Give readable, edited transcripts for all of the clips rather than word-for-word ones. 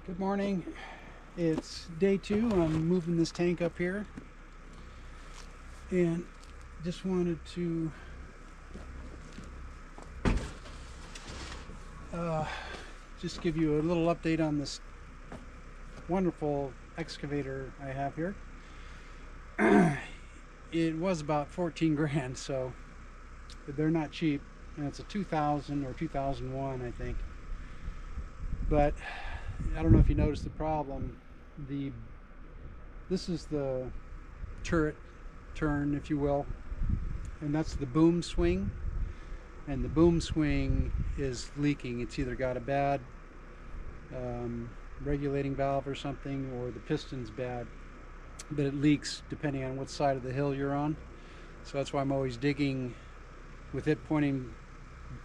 Good morning. It's day 2. I'm moving this tank up here and just wanted to just give you a little update on this wonderful excavator I have here. It was about 14 grand, so they're not cheap, and it's a 2000 or 2001 I think. But I don't know if you noticed the problem. This is the turret turn, if you will, and that's the boom swing, and the boom swing is leaking. It's either got a bad regulating valve or something, or the piston's bad, but it leaks depending on what side of the hill you're on. So that's why I'm always digging with it pointing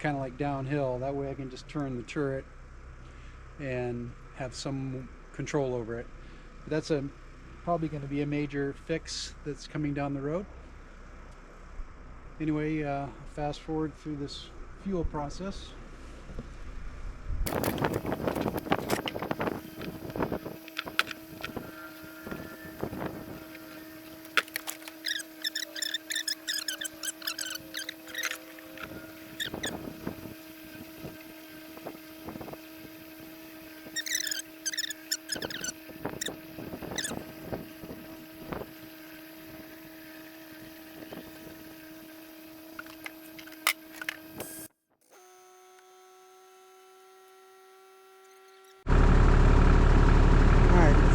kind of like downhill. That way I can just turn the turret and have some control over it. But that's probably going to be a major fix that's coming down the road. Anyway, fast forward through this fuel process.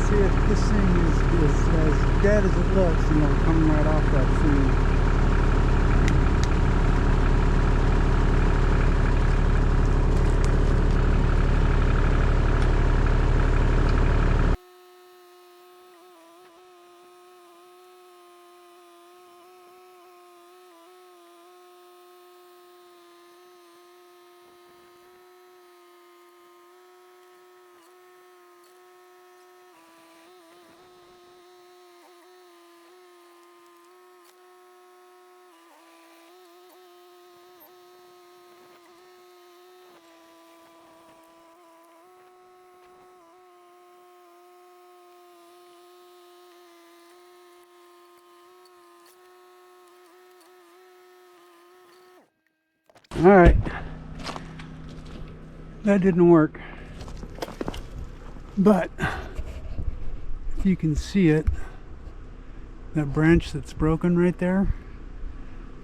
See if this thing is as dead as it looks, coming right off that tree. Alright, that didn't work, but if you can see it, that branch that's broken right there,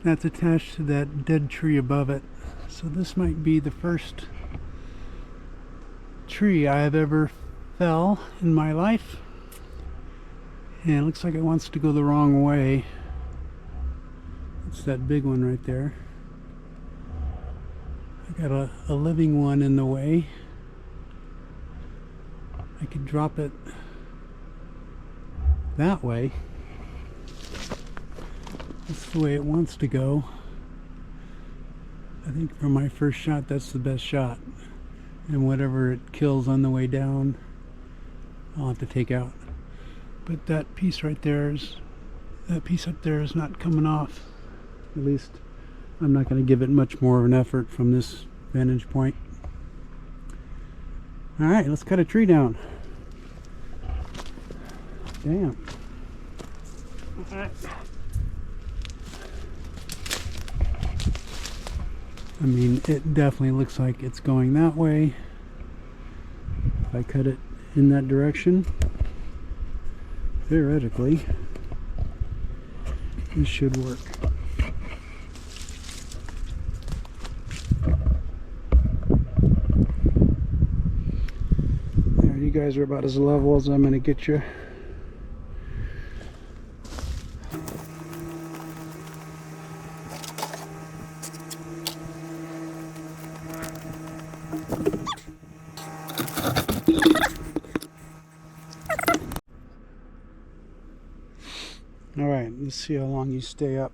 that's attached to that dead tree above it. So this might be the first tree I've ever fell in my life, and it looks like it wants to go the wrong way. It's that big one right there. I got a living one in the way. I could drop it that way. That's the way it wants to go. I think for my first shot, that's the best shot. And whatever it kills on the way down, I'll have to take out. But that piece right there that piece up there is not coming off. At least I'm not going to give it much more of an effort from this vantage point. Alright, let's cut a tree down. Damn. Alright. I mean, it definitely looks like it's going that way. If I cut it in that direction, theoretically, this should work. There, you guys are about as level as I'm going to get you. Alright, let's see how long you stay up.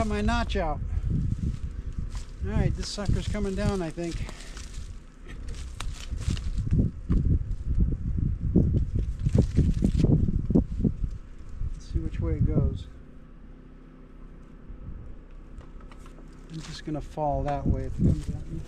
my notch out. Alright, this sucker's coming down, I think. Let's see which way it goes. I'm just going to fall that way if it comes at me.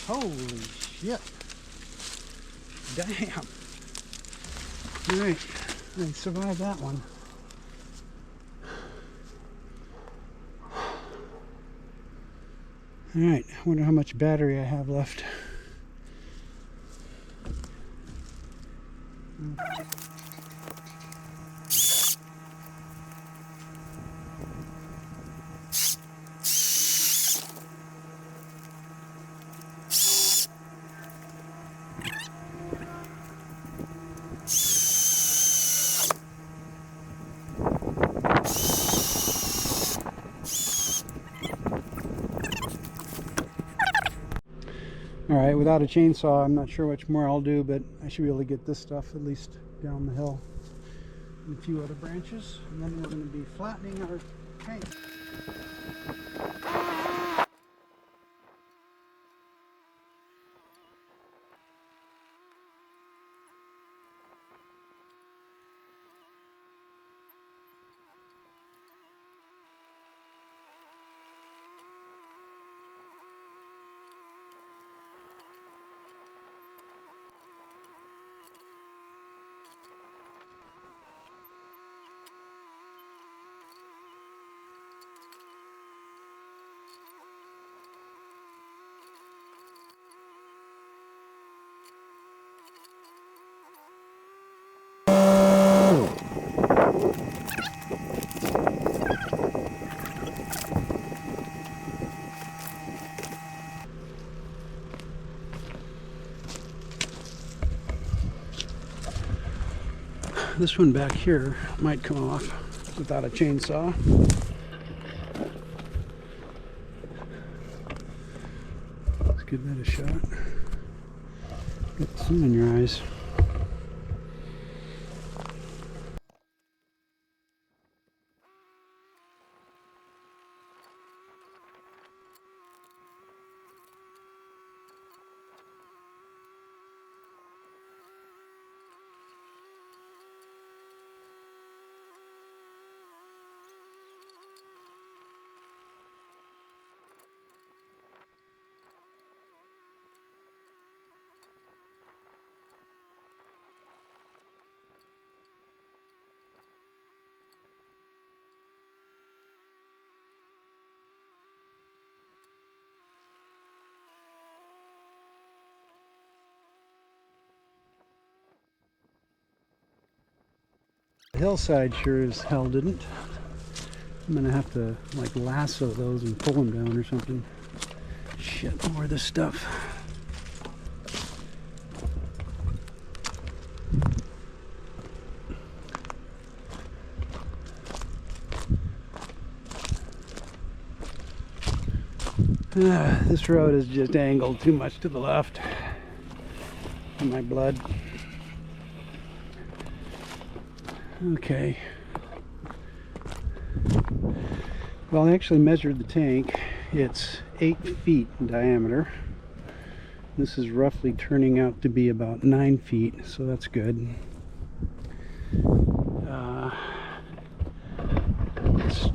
Holy shit. Damn. Alright, I survived that one. Alright, I wonder how much battery I have left. Alright, without a chainsaw, I'm not sure much more I'll do, but I should be able to get this stuff at least down the hill. And a few other branches, and then we're going to be flattening our tank. This one back here might come off without a chainsaw. Let's give that a shot. Get some in your eyes. The hillside sure as hell didn't. I'm gonna have to like lasso those and pull them down or something. Shit, more of this stuff. This road is just angled too much to the left. In my blood. Okay. Well, I actually measured the tank. It's 8 feet in diameter. This is roughly turning out to be about 9 feet, so that's good. Let's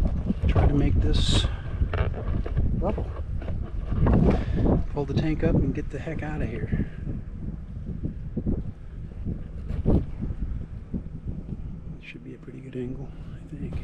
try to make this level. Pull the tank up and get the heck out of here. Should be a pretty good angle, I think.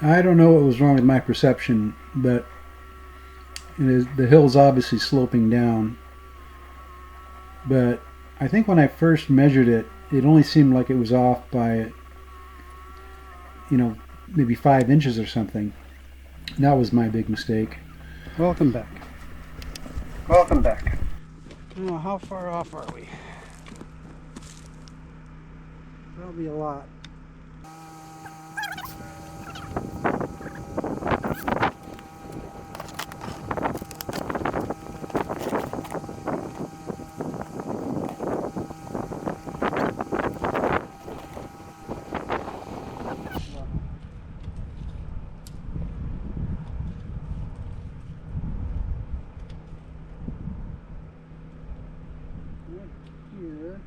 I don't know what was wrong with my perception, but the hill's obviously sloping down. But I think when I first measured it, it only seemed like it was off by, maybe 5 inches or something. That was my big mistake. Welcome back. Welcome back. Oh, how far off are we? Probably a lot. Here,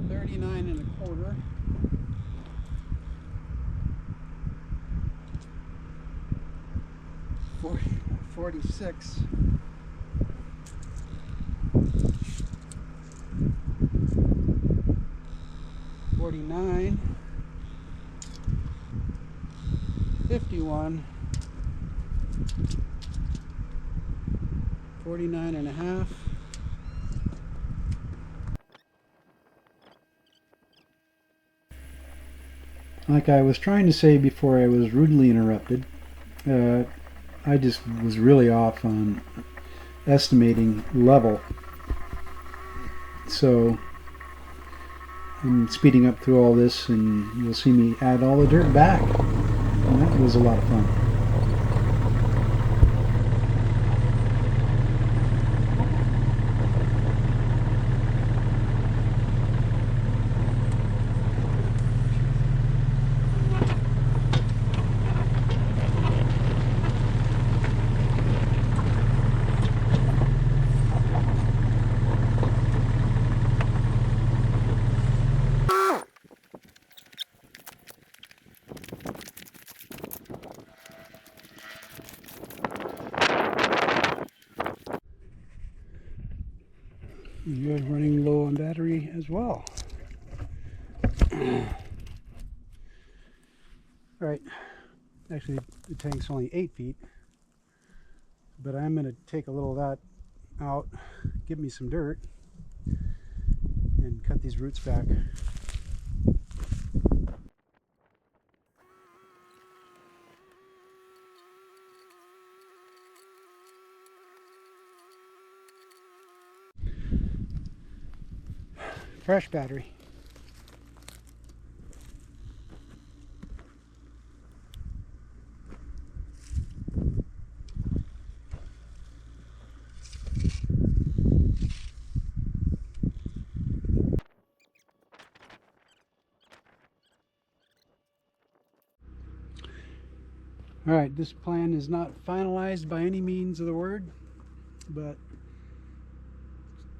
39 1/4. 46. 49. 51. 49 1/2. Like I was trying to say before I was rudely interrupted, I just was really off on estimating level. So I'm speeding up through all this, and you'll see me add all the dirt back. And that was a lot of fun. You're running low on battery as well. Alright, actually the tank's only 8 feet, but I'm going to take a little of that out, give me some dirt, and cut these roots back. Fresh battery. Alright, this plan is not finalized by any means of the word, but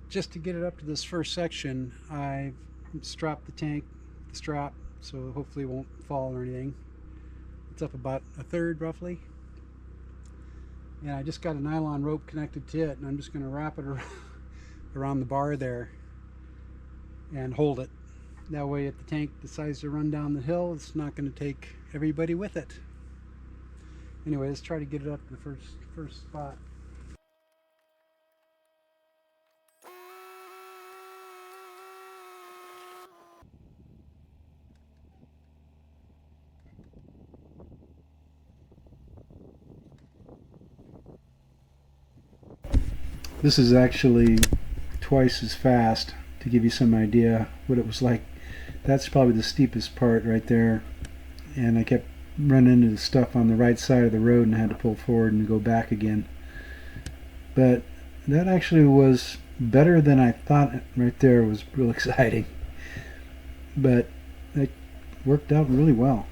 just to get it up to this first section, I've strapped the strap, so hopefully it won't fall or anything. It's up about 1/3 roughly. And I just got a nylon rope connected to it, and I'm just going to wrap it around the bar there and hold it. That way if the tank decides to run down the hill, it's not going to take everybody with it. Anyway, let's try to get it up to the first spot. This is actually twice as fast, to give you some idea what it was like. That's probably the steepest part right there, and I kept running into the stuff on the right side of the road and had to pull forward and go back again. But that actually was better than I thought. Right there was real exciting, but it worked out really well.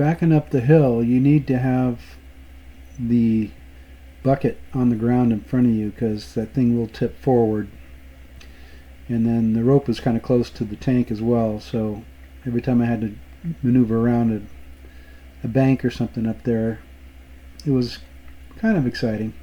backing up the hill, you need to have the bucket on the ground in front of you because that thing will tip forward. And then the rope was kind of close to the tank as well, so every time I had to maneuver around a bank or something up there, it was kind of exciting.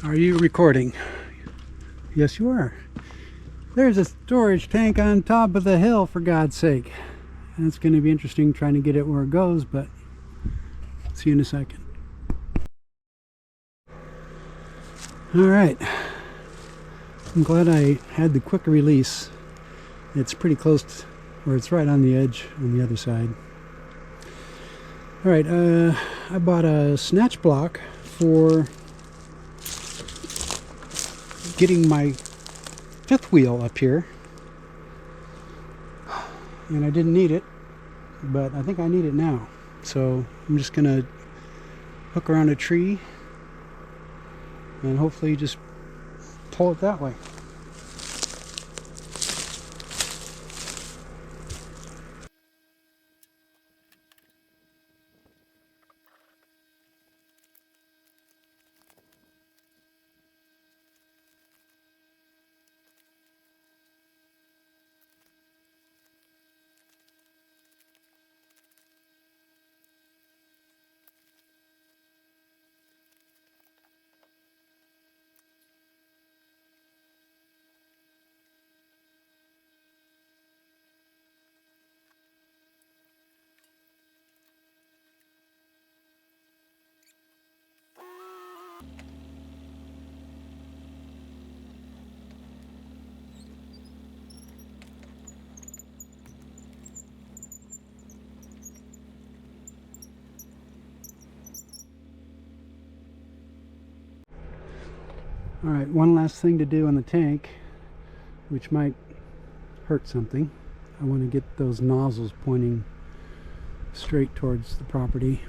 Are you recording? Yes, you are. There's a storage tank on top of the hill, for God's sake. And it's going to be interesting trying to get it where it goes, but see you in a second. Alright. I'm glad I had the quick release. It's pretty close to, or it's right on the edge on the other side. Alright, I bought a snatch block for getting my fifth wheel up here, and I didn't need it, but I think I need it now, so I'm just gonna hook around a tree and hopefully just pull it that way. Alright, one last thing to do on the tank, which might hurt something. I want to get those nozzles pointing straight towards the property.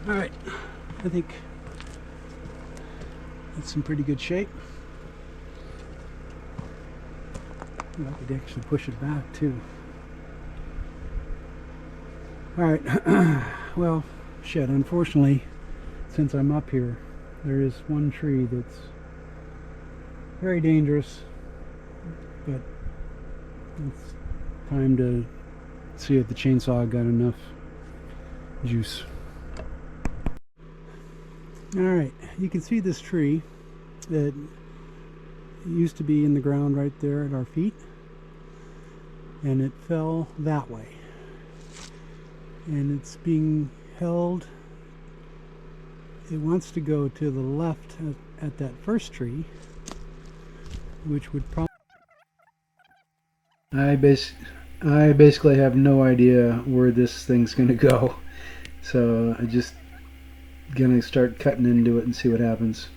Alright, I think that's in pretty good shape. I could actually push it back too. Alright, well, shit, unfortunately, since I'm up here, there is one tree that's very dangerous, but it's time to see if the chainsaw got enough juice. Alright, you can see this tree that used to be in the ground right there at our feet, and it fell that way, and it's being held. It wants to go to the left at that first tree, which would probably... I basically have no idea where this thing's gonna go, so I just gonna start cutting into it and see what happens.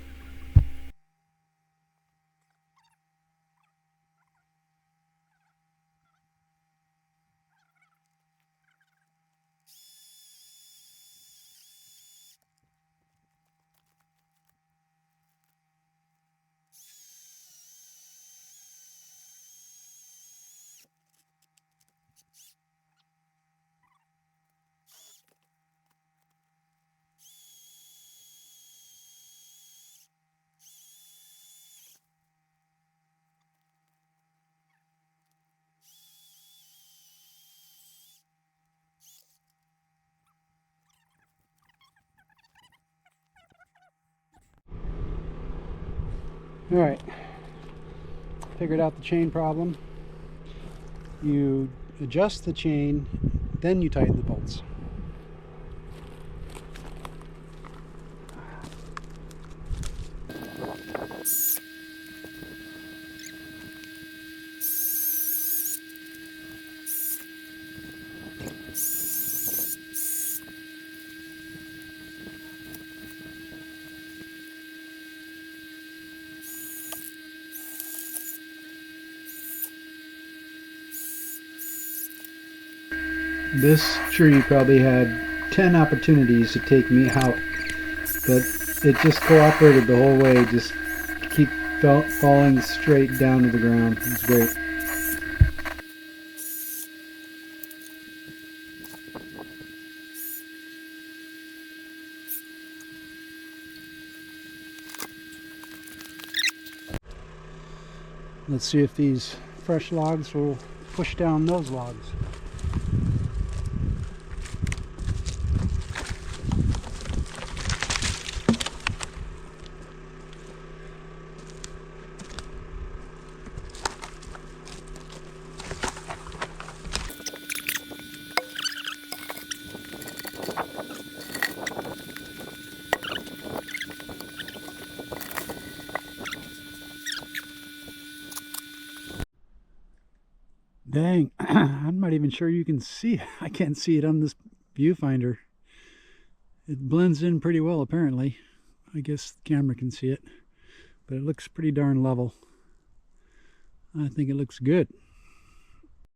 Alright, figured out the chain problem. You adjust the chain, then you tighten the bolts. This tree probably had 10 opportunities to take me out, but it just cooperated the whole way, just keep falling straight down to the ground. It's great. Let's see if these fresh logs will push down those logs. Dang, I'm not even sure you can see it. I can't see it on this viewfinder. It blends in pretty well, apparently. I guess the camera can see it, but it looks pretty darn level. I think it looks good.